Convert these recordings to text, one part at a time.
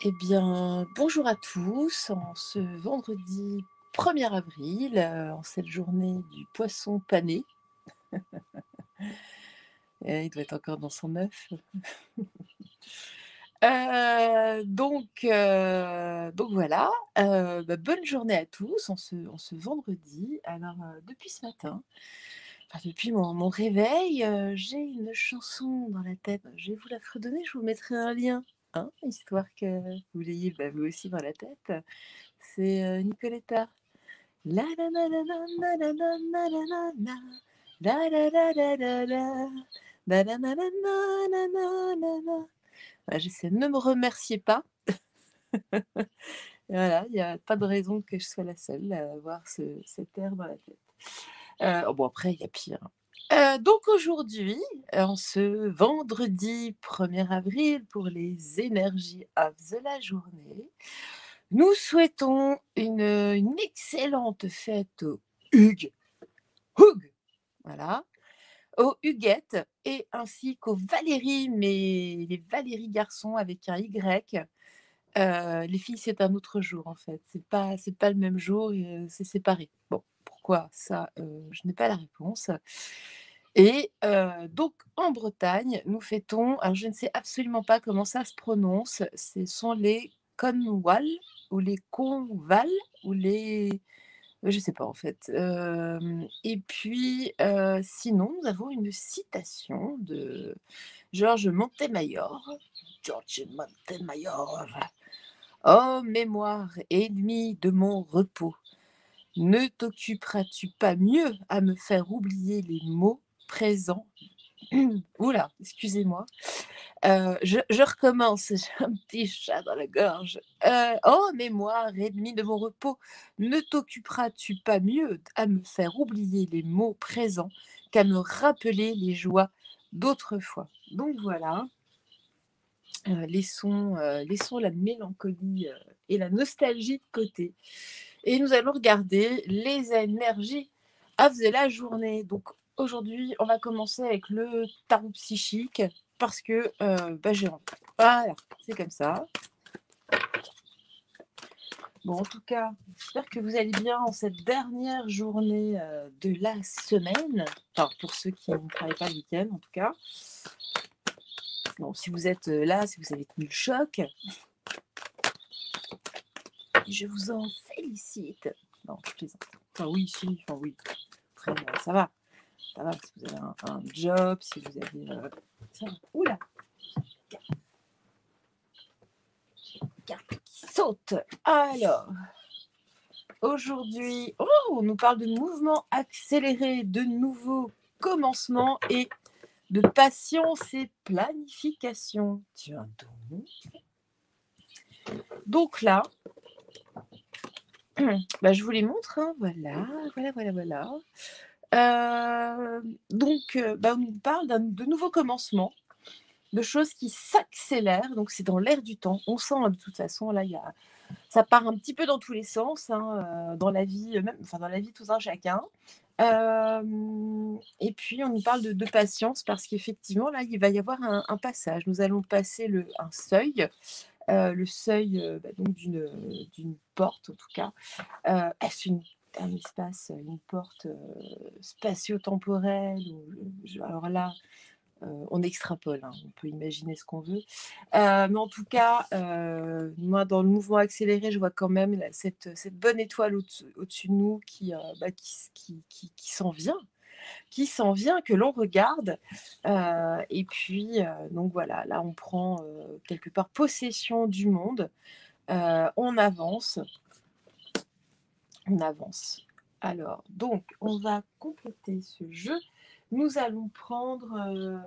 Eh bien, bonjour à tous, en ce vendredi 1er avril, en cette journée du poisson pané. Il doit être encore dans son œuf. Donc voilà, bonne journée à tous en ce vendredi. Alors, depuis ce matin, enfin depuis mon réveil, j'ai une chanson dans la tête. Je vais vous la fredonner, je vous mettrai un lien, hein, histoire que vous l'ayez, vous aussi dans la tête. C'est, Nicoletta. La la la la la la la la la la la la. La la la la la la. La la la la la la la la la. Voilà, j'essaie, ne me remerciez pas. Voilà, il y a pas de raison que je sois la seule à avoir cet air dans la tête. Oh bon, après il y a pire, hein. Donc aujourd'hui, en ce vendredi 1er avril, pour les énergies of la journée, nous souhaitons une excellente fête aux Hugues. Hug! Voilà, aux Huguettes et ainsi qu'aux Valérie, mais les Valérie garçons avec un Y. Les filles, c'est un autre jour en fait, c'est pas le même jour et c'est séparé. Bon, pourquoi ça, je n'ai pas la réponse. Et donc en Bretagne, nous fêtons, alors je ne sais absolument pas comment ça se prononce, ce sont les Conwal ou les Conval ou les je sais pas en fait. Et puis, sinon, nous avons une citation de Georges Montemayor. Georges Montemayor. «Ô mémoire ennemie de mon repos, ne t'occuperas-tu pas mieux à me faire oublier les mots présents?» Ouh, excusez-moi. Je recommence, j'ai un petit chat dans la gorge. «Ô mémoire ennemie de mon repos, ne t'occuperas-tu pas mieux à me faire oublier les mots présents qu'à me rappeler les joies d'autrefois?» Donc voilà, laissons la mélancolie, et la nostalgie de côté et nous allons regarder les énergies of the la journée. Donc aujourd'hui, on va commencer avec le tarot psychique parce que, j'ai envie. Voilà, c'est comme ça. Bon, en tout cas, j'espère que vous allez bien en cette dernière journée, de la semaine. Enfin, pour ceux qui ne travaillent pas le week-end, en tout cas. Bon, si vous êtes, là, si vous avez tenu le choc, je vous en félicite. Non, je plaisante. Enfin oui, si, enfin oui. Après, ça va. Ça va, si vous avez un job, si vous avez, ça va. Ouh là! Carte qui saute. Alors, aujourd'hui, oh, on nous parle de mouvements accélérés, de nouveaux commencements et de patience et planification. Tiens donc. Donc là, je vous les montre, hein, voilà, voilà, voilà, voilà. On nous parle de nouveaux commencements, de choses qui s'accélèrent, donc c'est dans l'air du temps. On sent, de toute façon, là, ça part un petit peu dans tous les sens, hein, dans la vie, même, enfin dans la vie de tout un chacun. Et puis on nous parle de patience parce qu'effectivement, là, il va y avoir un passage. Nous allons passer un seuil, le seuil, donc d'une porte, en tout cas. Est-ce un espace, une porte, spatio-temporelle ou alors là, on extrapole, hein, on peut imaginer ce qu'on veut. Mais en tout cas, moi, dans le mouvement accéléré, je vois quand même cette bonne étoile au-dessus de nous qui s'en vient, que l'on regarde. Et puis, donc voilà, là, on prend, quelque part possession du monde. On avance, on avance. Alors, donc, on va compléter ce jeu. Nous allons prendre,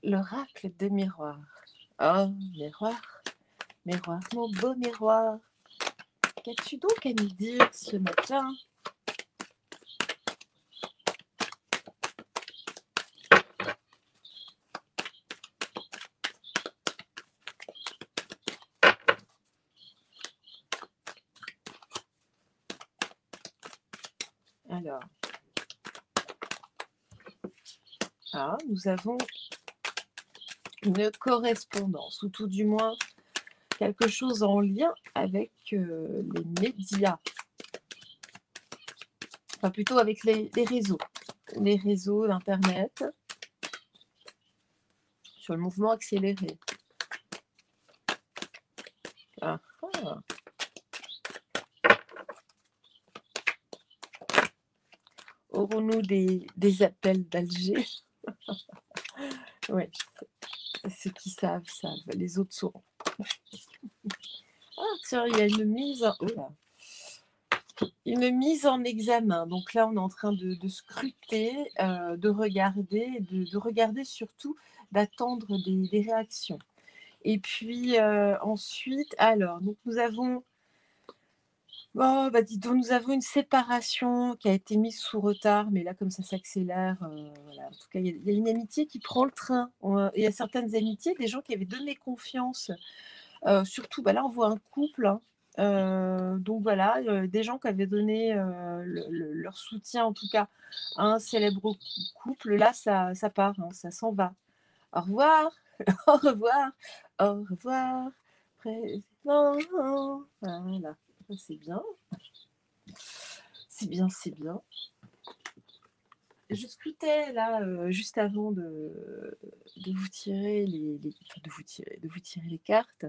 l'oracle des miroirs. Oh, miroir, miroir, mon beau miroir, qu'as-tu donc à nous dire ce matin? Alors, nous avons une correspondance, ou tout du moins quelque chose en lien avec les médias, enfin plutôt avec les réseaux d'Internet, sur le mouvement accéléré. Ah, ah. Aurons-nous des appels d'Alger? Oui, ceux qui savent, les autres sauront. Ah tiens, il y a une mise en examen. Donc là, on est en train de scruter, de regarder surtout, d'attendre des réactions. Et puis ensuite, alors, donc nous avons, oh, bah dis donc, nous avons une séparation qui a été mise sous retard, mais là, comme ça s'accélère, voilà. En tout cas, il y a une amitié qui prend le train. Il y a certaines amitiés, des gens qui avaient donné confiance. Surtout, bah là, on voit un couple, hein. Donc voilà, des gens qui avaient donné leur soutien, en tout cas, à un célèbre couple. Là, ça part, hein, ça s'en va. Au revoir, au revoir, au revoir, président. Voilà, ça, c'est bien. C'est bien, c'est bien. Je scrutais là, juste avant de vous tirer de vous tirer les cartes.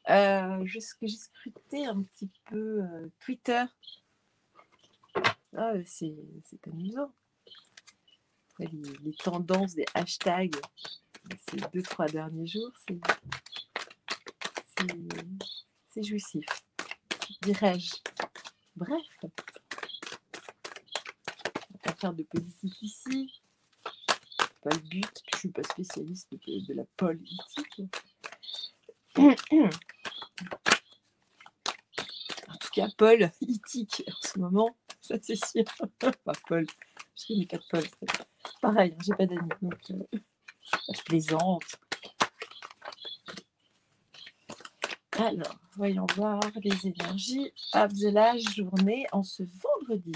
J'ai scruté un petit peu Twitter. Ah, c'est amusant. Les tendances des hashtags ces 2-3 derniers jours, c'est jouissif, dirais-je. Bref, on va pas faire de politique ici. Pas le but, je suis pas spécialiste de la politique. En tout cas, Paul, il tique en ce moment, ça c'est sûr. Pas Paul, je connais pas de Paul. Pareil, j'ai pas d'amis, donc je plaisante. Alors, voyons voir les énergies de la journée en ce vendredi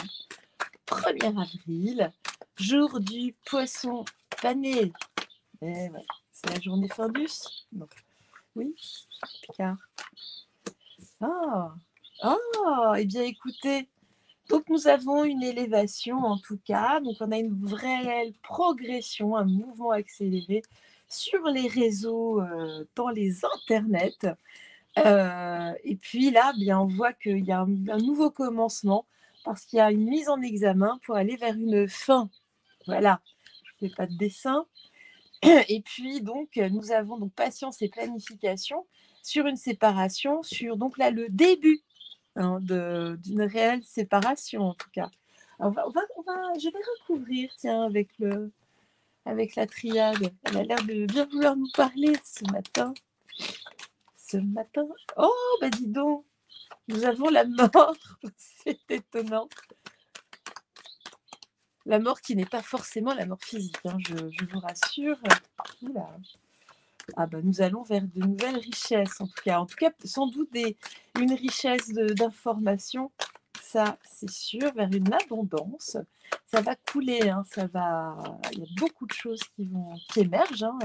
1er avril, jour du poisson pané. Eh ouais, c'est la journée Findus. Donc, oui, Picard. Eh bien écoutez, donc nous avons une élévation en tout cas, donc on a une vraie progression, un mouvement accéléré sur les réseaux, dans les internets. Et puis là, bien, on voit qu'il y a un nouveau commencement parce qu'il y a une mise en examen pour aller vers une fin. Voilà, je ne fais pas de dessin. Et puis donc, nous avons donc patience et planification sur une séparation, sur donc là le début, hein, d'une réelle séparation en tout cas. Alors, je vais recouvrir, tiens, avec la triade. Elle a l'air de bien vouloir nous parler ce matin. Oh, bah dis donc, nous avons la mort. C'est étonnant. La mort qui n'est pas forcément la mort physique, hein, je vous rassure. Oula. Ah bah nous allons vers de nouvelles richesses, en tout cas sans doute une richesse d'informations, ça c'est sûr, vers une abondance. Ça va couler, hein, il y a beaucoup de choses qui émergent, hein,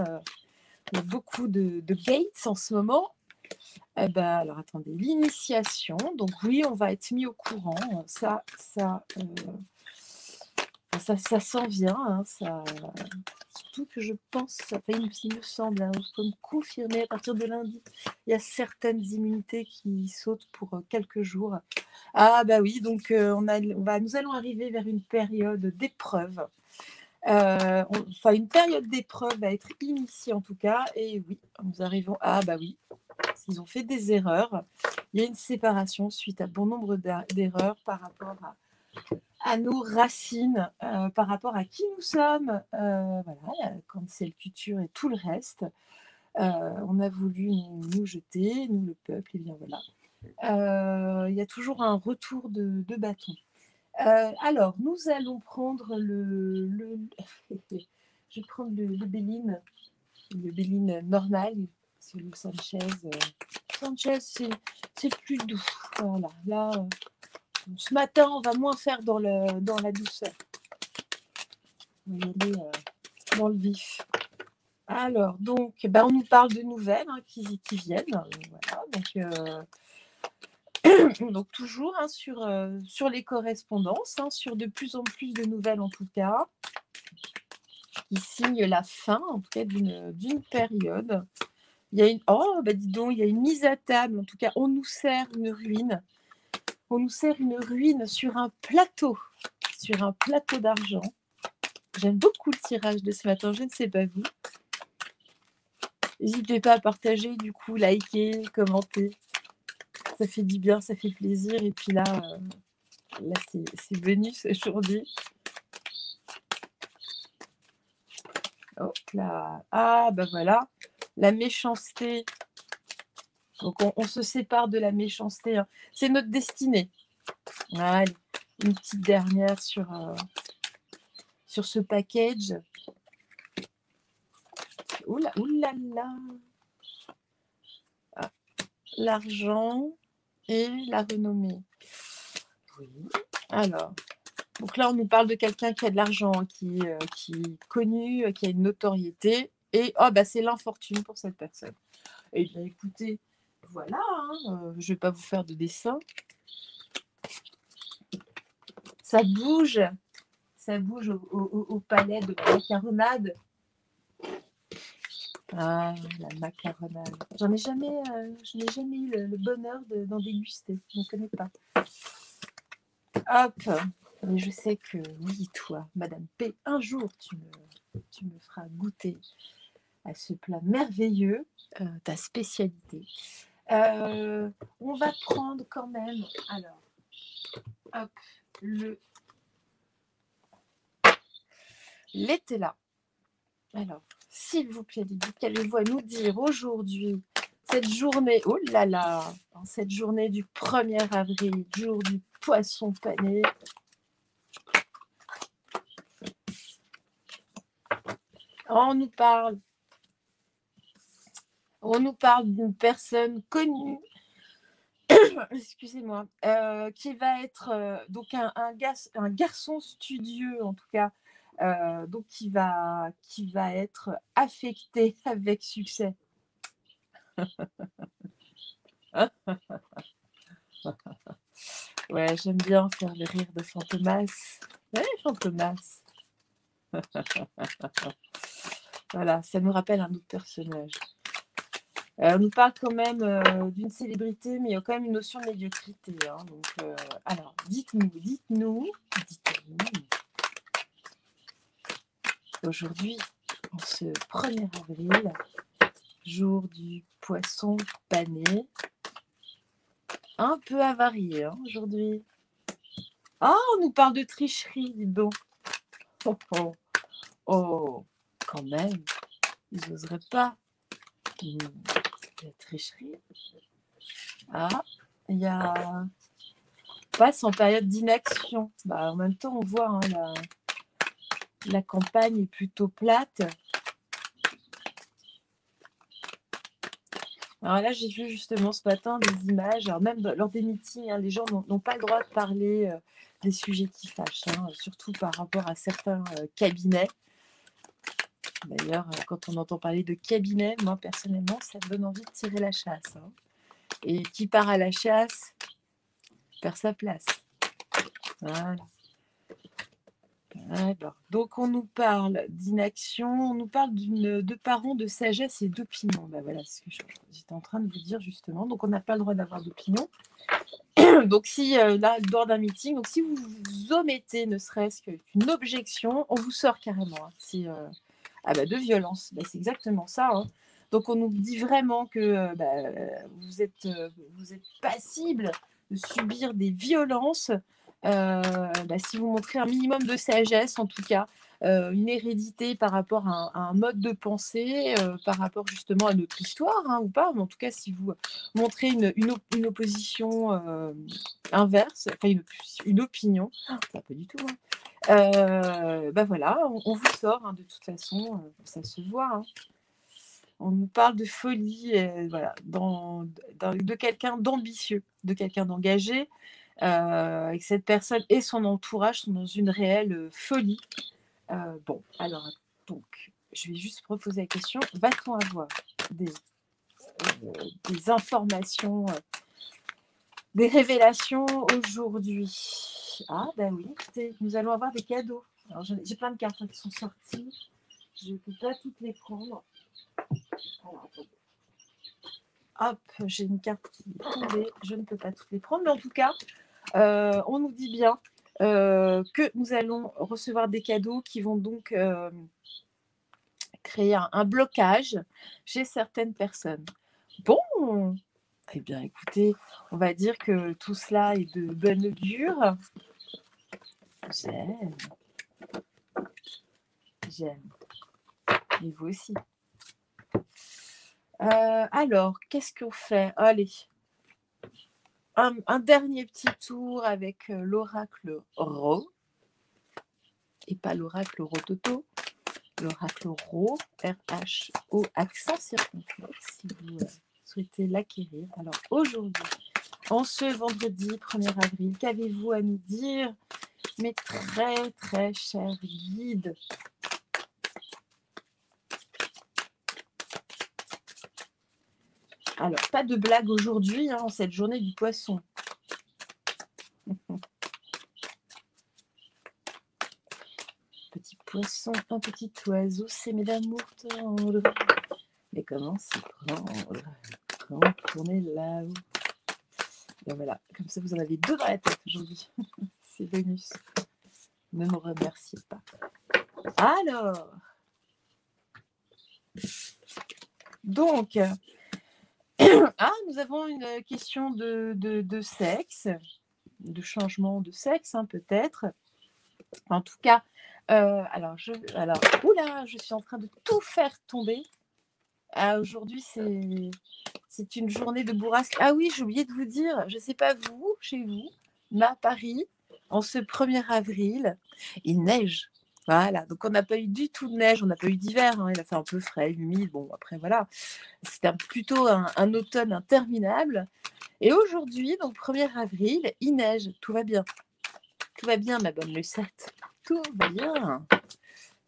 il y a beaucoup de gates en ce moment. Eh ben, alors attendez, l'initiation, donc oui, on va être mis au courant, ça s'en vient, hein, surtout que je pense, il me semble, hein, je peux me confirmer, à partir de lundi, il y a certaines immunités qui sautent pour quelques jours. Ah bah oui, donc nous allons arriver vers une période d'épreuve. Une période d'épreuve va être initiée en tout cas, et oui, nous arrivons, ah bah oui, ils ont fait des erreurs, il y a une séparation suite à bon nombre d'erreurs par rapport à nos racines, par rapport à qui nous sommes, voilà, cancel culture et tout le reste. On a voulu nous jeter, nous le peuple, et bien voilà. Il y a toujours un retour de bâton. Alors, nous allons prendre je vais prendre le Béline normal, c'est le Sanchez. Sanchez, c'est plus doux. Voilà, là, ce matin, on va moins faire dans la douceur. On va y aller dans le vif. Alors, donc, ben, on nous parle de nouvelles hein, qui viennent. Voilà, donc toujours hein, sur les correspondances, hein, sur de plus en plus de nouvelles en tout cas, qui signent la fin, en tout cas, d'une période. Il y a une... Oh, bah dis donc, il y a une mise à table. En tout cas, on nous sert une ruine. On nous sert une ruine sur un plateau d'argent. J'aime beaucoup le tirage de ce matin, je ne sais pas vous. N'hésitez pas à partager, du coup, liker, commenter. Ça fait du bien, ça fait plaisir. Et puis là c'est Vénus aujourd'hui. Hop là. Ah, bah voilà. La méchanceté. Donc, on se sépare de la méchanceté. Hein. C'est notre destinée. Allez, une petite dernière sur ce package. Oula, oulala. Ah, l'argent et la renommée. Oui. Alors, donc là, on nous parle de quelqu'un qui a de l'argent, qui est connu, qui a une notoriété. Et oh, bah, c'est l'infortune pour cette personne. Et bien, écoutez, voilà, hein, je ne vais pas vous faire de dessin. Ça bouge au palais de la macaronade. Ah, la macaronade. Je n'ai jamais eu le bonheur d'en déguster. Je ne connais pas. Hop. Mais je sais que oui, toi, Madame P, un jour, tu me feras goûter à ce plat merveilleux, ta spécialité. On va prendre quand même, alors, hop, l'été là. Alors, s'il vous plaît, Lydie, qu'avez-vous à nous dire aujourd'hui, cette journée, oh là là, cette journée du 1er avril, jour du poisson pané. On nous parle d'une personne connue, excusez-moi, qui va être donc un garçon studieux en tout cas, donc qui va être affecté avec succès. Ouais, j'aime bien faire le rire de Fantomas. Ouais, Fantomas. Voilà, ça nous rappelle un autre personnage. On nous parle quand même d'une célébrité, mais il y a quand même une notion de médiocrité. Hein, donc, alors, dites-nous, aujourd'hui, en ce 1er avril, jour du poisson pané, un peu avarié hein, aujourd'hui. Ah, on nous parle de tricherie, dis donc. Oh, quand même, ils n'oseraient pas. La tricherie. Ah, il y a... passe en période d'inaction. Bah, en même temps, on voit hein, la campagne est plutôt plate. Alors là, j'ai vu justement ce matin des images, alors même lors des meetings, hein, les gens n'ont pas le droit de parler des sujets qui fâchent, hein, surtout par rapport à certains cabinets. D'ailleurs, quand on entend parler de cabinet, moi personnellement, ça me donne envie de tirer la chasse. Hein. Et qui part à la chasse perd sa place. Voilà. Alors, donc on nous parle d'inaction, on nous parle de parents de sagesse et d'opinion. Ben voilà, c'est ce que j'étais en train de vous dire justement. Donc on n'a pas le droit d'avoir d'opinion. Donc si là, lors d'un meeting, donc si vous omettez ne serait-ce qu'une objection, on vous sort carrément. Hein. Ah bah, de violence, bah, c'est exactement ça. Hein. Donc on nous dit vraiment que vous êtes passible de subir des violences si vous montrez un minimum de sagesse, en tout cas, une hérédité par rapport à un mode de pensée, par rapport justement à notre histoire, hein, ou pas, mais en tout cas, si vous montrez une opposition inverse, enfin une opinion, pas du tout, hein. Voilà, on vous sort, hein, de toute façon, ça se voit. Hein. On nous parle de folie, voilà, de quelqu'un d'ambitieux, de quelqu'un d'engagé, et que cette personne et son entourage sont dans une réelle folie. Bon, alors, donc, je vais juste reposer la question, va-t-on avoir des informations, des révélations aujourd'hui? Ah ben oui, écoutez, nous allons avoir des cadeaux. Alors j'ai plein de cartes qui sont sorties. Je ne peux pas toutes les prendre. Alors, attendez. Hop, j'ai une carte qui est tombée. Je ne peux pas toutes les prendre. Mais en tout cas, on nous dit bien que nous allons recevoir des cadeaux qui vont donc créer un blocage chez certaines personnes. Bon, eh bien écoutez, on va dire que tout cela est de bonne augure. J'aime. Et vous aussi. Alors, qu'est-ce qu'on fait? Allez, un dernier petit tour avec l'oracle Ro. Et pas l'oracle Rototo. L'oracle Ro, R-H-O, accent circonflexe, si vous souhaitez l'acquérir. Alors, aujourd'hui, en ce vendredi 1er avril, qu'avez-vous à nous dire, mes très très chers guides? Alors, pas de blague aujourd'hui, en cette journée du poisson. Petit poisson, un petit oiseau, c'est mesdames tendres. Mais comment s'y prendre quand on est là-haut? Et voilà, comme ça vous en avez deux dans la tête aujourd'hui. C'est Vénus. Ne me remerciez pas. Alors, donc, nous avons une question de sexe, de changement de sexe, peut-être. En tout cas, oula, je suis en train de tout faire tomber. Aujourd'hui, c'est une journée de bourrasque. Ah oui, j'ai oublié de vous dire, je ne sais pas vous, chez vous, mais à Paris, en ce 1er avril, il neige. Voilà, donc on n'a pas eu du tout de neige, on n'a pas eu d'hiver, il a fait un peu frais, humide, bon après voilà, c'était plutôt un automne interminable. Et aujourd'hui, donc 1er avril, il neige, tout va bien. Tout va bien ma bonne Lucette, tout va bien.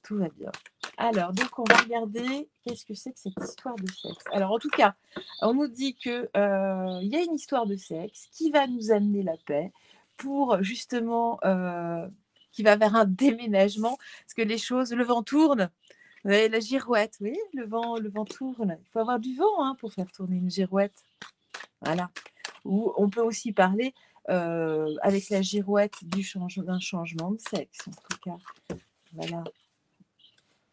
Tout va bien. Alors, donc, on va regarder qu'est-ce que c'est que cette histoire de sexe. Alors, en tout cas, on nous dit qu'il y a une histoire de sexe qui va nous amener la paix pour justement, qui va vers un déménagement, parce que les choses, le vent tourne. Vous avez la girouette, oui, le vent tourne. Il faut avoir du vent pour faire tourner une girouette. Voilà. Ou on peut aussi parler avec la girouette d'un changement de sexe, en tout cas. Voilà.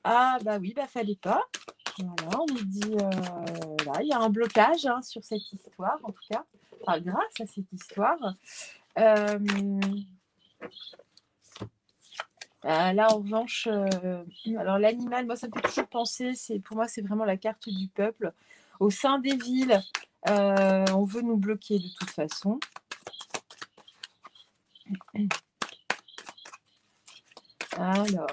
Ah bah oui, fallait pas. Voilà, on nous dit, là, il y a un blocage sur cette histoire, en tout cas, grâce à cette histoire. Là, en revanche, alors l'animal, moi, ça me fait toujours penser, pour moi, c'est vraiment la carte du peuple. Au sein des villes, on veut nous bloquer de toute façon. Alors,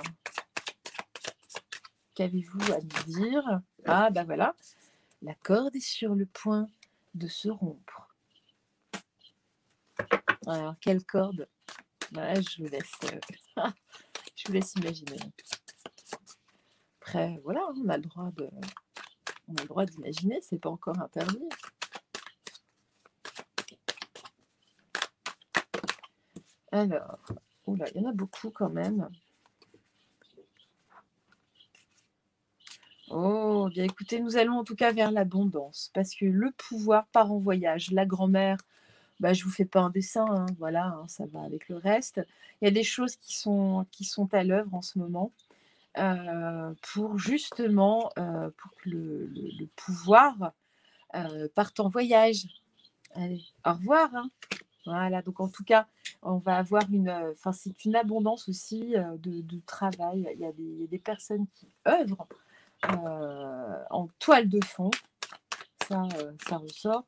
qu'avez-vous à nous dire? Ah, bah voilà, la corde est sur le point de se rompre. Alors, quelle corde? Je vous laisse imaginer. Après, voilà, on a le droit d'imaginer, c'est pas encore interdit. Alors, oula, il y en a beaucoup quand même. Oh, bien écoutez, nous allons en tout cas vers l'abondance, parce que le pouvoir part en voyage. La grand-mère, je vous fais pas un dessin, voilà, ça va avec le reste. Il y a des choses qui sont à l'œuvre en ce moment pour justement pour que le pouvoir parte en voyage. Allez, au revoir. Voilà, donc en tout cas, on va avoir c'est une abondance aussi de travail. Il y a des personnes qui œuvrent en toile de fond. Ça ressort.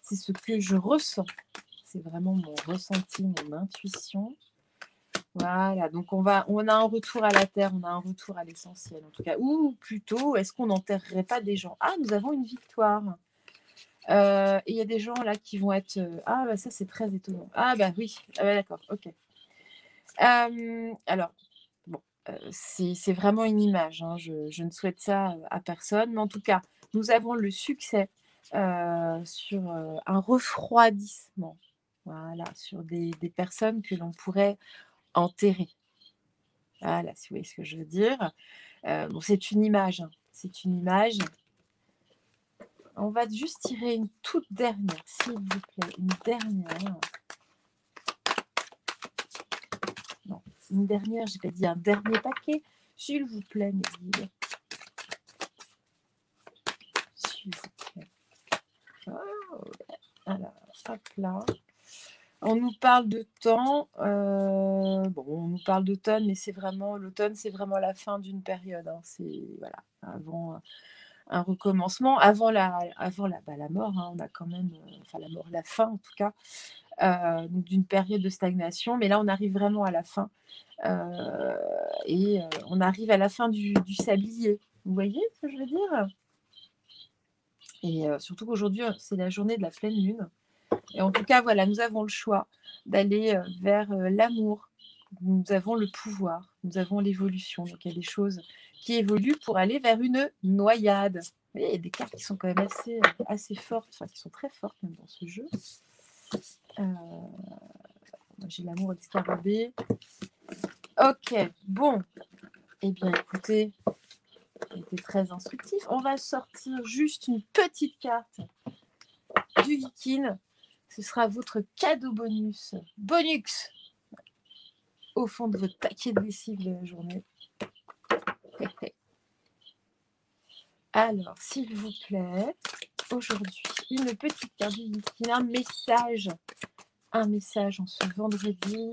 C'est ce que je ressens. C'est vraiment mon ressenti, mon intuition. Voilà, donc on a un retour à la terre, on a un retour à l'essentiel en tout cas. Ou plutôt, est-ce qu'on n'enterrerait pas des gens? Ah, nous avons une victoire. Et il y a des gens là qui vont être... ça c'est très étonnant. Ah bah oui, d'accord, ok. Alors, bon, c'est vraiment une image, hein. Je ne souhaite ça, à personne, mais en tout cas, nous avons le succès, sur, un refroidissement. Voilà, sur des personnes que l'on pourrait enterrer. Voilà, si vous voyez ce que je veux dire. Bon, c'est une image, hein, c'est une image. On va juste tirer une toute dernière, s'il vous plaît, une dernière. Non, une dernière, j'ai pas dit un dernier paquet. S'il vous plaît, Mehdi. S'il vous plaît. Oh, alors, hop là. On nous parle de temps. Bon, on nous parle d'automne, mais c'est vraiment l'automne, c'est vraiment la fin d'une période, hein. C'est voilà, avant un recommencement, avant la mort, hein, on a quand même, enfin la mort, la fin en tout cas, donc d'une période de stagnation. Mais là, on arrive vraiment à la fin, et on arrive à la fin du sablier. Vous voyez ce que je veux dire? Et surtout qu'aujourd'hui, c'est la journée de la pleine lune. Et en tout cas, voilà, nous avons le choix d'aller, vers, l'amour. Nous avons le pouvoir, nous avons l'évolution. Donc il y a des choses qui évoluent pour aller vers une noyade. Vous voyez, il y a des cartes qui sont quand même assez fortes, enfin qui sont très fortes même dans ce jeu. Moi j'ai l'amour et le scarabée. Ok, bon. Eh bien écoutez, c'était très instructif. On va sortir juste une petite carte du Viking. Ce sera votre cadeau bonus. Bonux au fond de votre paquet de lessive de la journée. Alors, s'il vous plaît, aujourd'hui, une petite carte du Viking, un message en ce vendredi,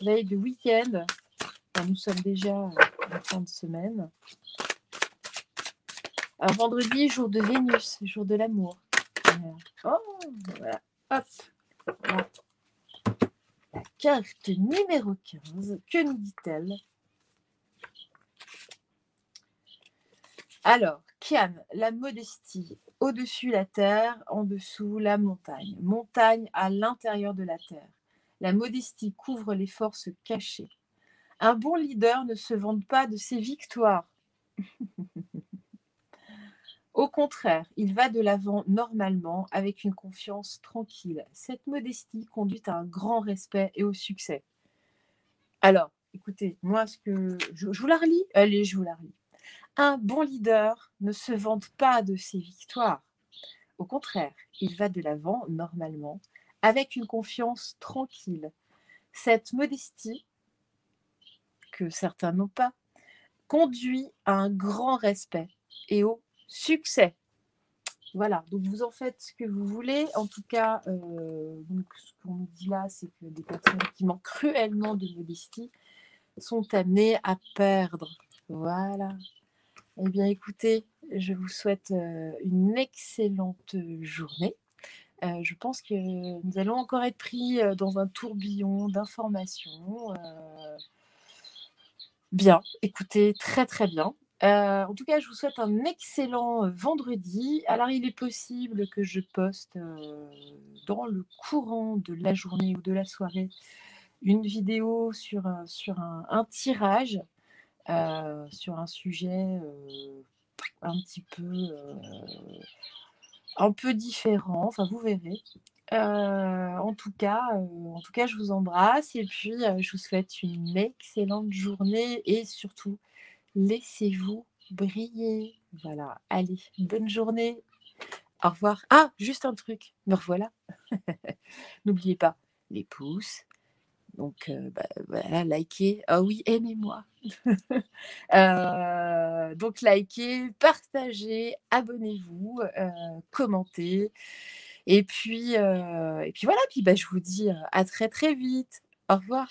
veille de week-end. Enfin, nous sommes déjà en fin de semaine. Alors, vendredi, jour de Vénus, jour de l'amour. Oh, voilà. Hop. Voilà. La carte numéro 15, que nous dit-elle? Alors, Kian, la modestie, au-dessus la terre, en dessous la montagne. Montagne à l'intérieur de la terre. La modestie couvre les forces cachées. Un bon leader ne se vante pas de ses victoires. Au contraire, il va de l'avant normalement avec une confiance tranquille. Cette modestie conduit à un grand respect et au succès. Alors, écoutez, moi, je vous la relis. Allez, je vous la relis. Un bon leader ne se vante pas de ses victoires. Au contraire, il va de l'avant normalement, avec une confiance tranquille. Cette modestie, que certains n'ont pas, conduit à un grand respect et au succès. Voilà, donc vous en faites ce que vous voulez. En tout cas, donc ce qu'on nous dit là, c'est que des personnes qui manquent cruellement de modestie sont amenées à perdre. Voilà. Eh bien, écoutez, je vous souhaite une excellente journée. Je pense que nous allons encore être pris dans un tourbillon d'informations. Bien, écoutez, très très bien. En tout cas, je vous souhaite un excellent vendredi. Alors, il est possible que je poste dans le courant de la journée ou de la soirée une vidéo sur un tirage, sur un sujet un petit peu un peu différent, enfin vous verrez. En tout cas, je vous embrasse et puis je vous souhaite une excellente journée et surtout, laissez-vous briller. Voilà, allez, bonne journée. Au revoir. Ah, juste un truc, me revoilà. N'oubliez pas les pouces. Donc, voilà, likez. Ah oui, aimez-moi. Donc, likez, partagez, abonnez-vous, commentez. Et puis voilà, puis je vous dis à très très vite. Au revoir.